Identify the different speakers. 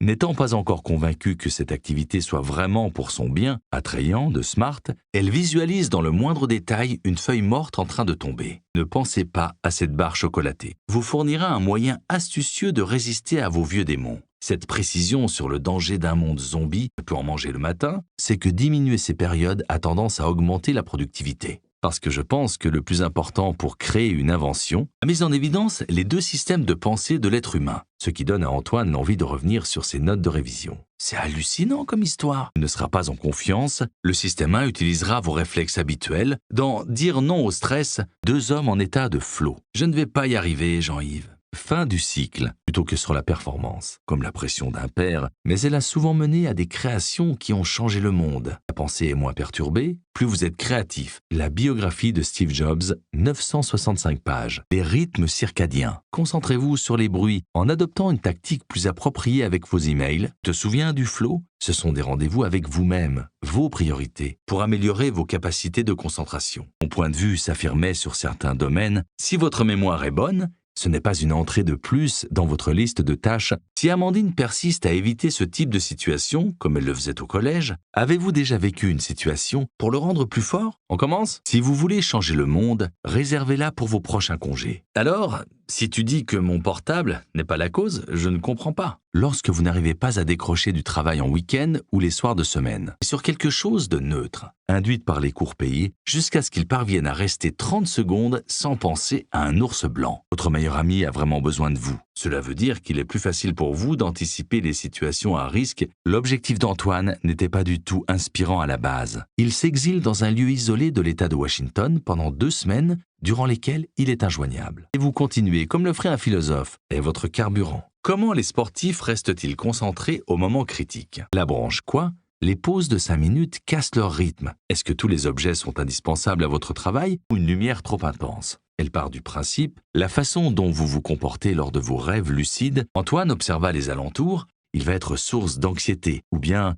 Speaker 1: N'étant pas encore convaincue que cette activité soit vraiment pour son bien, attrayant, de smart, elle visualise dans le moindre détail une feuille morte en train de tomber. Ne pensez pas à cette barre chocolatée. Vous fournira un moyen astucieux de résister à vos vieux démons. Cette précision sur le danger d'un monde zombie peut en manger le matin, c'est que diminuer ces périodes a tendance à augmenter la productivité. Parce que je pense que le plus important pour créer une invention a mis en évidence les deux systèmes de pensée de l'être humain, ce qui donne à Antoine l'envie de revenir sur ses notes de révision. C'est hallucinant comme histoire. Il ne sera pas en confiance, le système 1 utilisera vos réflexes habituels. Dans « Dire non au stress », 2 hommes en état de flow. Je ne vais pas y arriver, Jean-Yves. Fin du cycle, plutôt que sur la performance, comme la pression d'un père, mais elle a souvent mené à des créations qui ont changé le monde. La pensée est moins perturbée, plus vous êtes créatif. La biographie de Steve Jobs, 965 pages. Les rythmes circadiens. Concentrez-vous sur les bruits en adoptant une tactique plus appropriée avec vos emails. Te souviens du flow? Ce sont des rendez-vous avec vous-même, vos priorités, pour améliorer vos capacités de concentration. Mon point de vue s'affirmait sur certains domaines. Si votre mémoire est bonne, ce n'est pas une entrée de plus dans votre liste de tâches. Si Amandine persiste à éviter ce type de situation, comme elle le faisait au collège, avez-vous déjà vécu une situation pour le rendre plus fort? On commence? Si vous voulez changer le monde, réservez-la pour vos prochains congés. Alors, si tu dis que mon portable n'est pas la cause, je ne comprends pas. Lorsque vous n'arrivez pas à décrocher du travail en week-end ou les soirs de semaine, sur quelque chose de neutre, induite par les cours payés, jusqu'à ce qu'il parvienne à rester 30 secondes sans penser à un ours blanc. Votre meilleur ami a vraiment besoin de vous. Cela veut dire qu'il est plus facile pour vous d'anticiper les situations à risque. L'objectif d'Antoine n'était pas du tout inspirant à la base. Il s'exile dans un lieu isolé de l'État de Washington pendant 2 semaines, durant lesquelles il est injoignable. Et vous continuez, comme le ferait un philosophe, est votre carburant. Comment les sportifs restent-ils concentrés au moment critique? La branche quoi? Les pauses de 5 minutes cassent leur rythme. Est-ce que tous les objets sont indispensables à votre travail ou une lumière trop intense? Elle part du principe, la façon dont vous vous comportez lors de vos rêves lucides. Antoine observa les alentours, il va être source d'anxiété, ou bien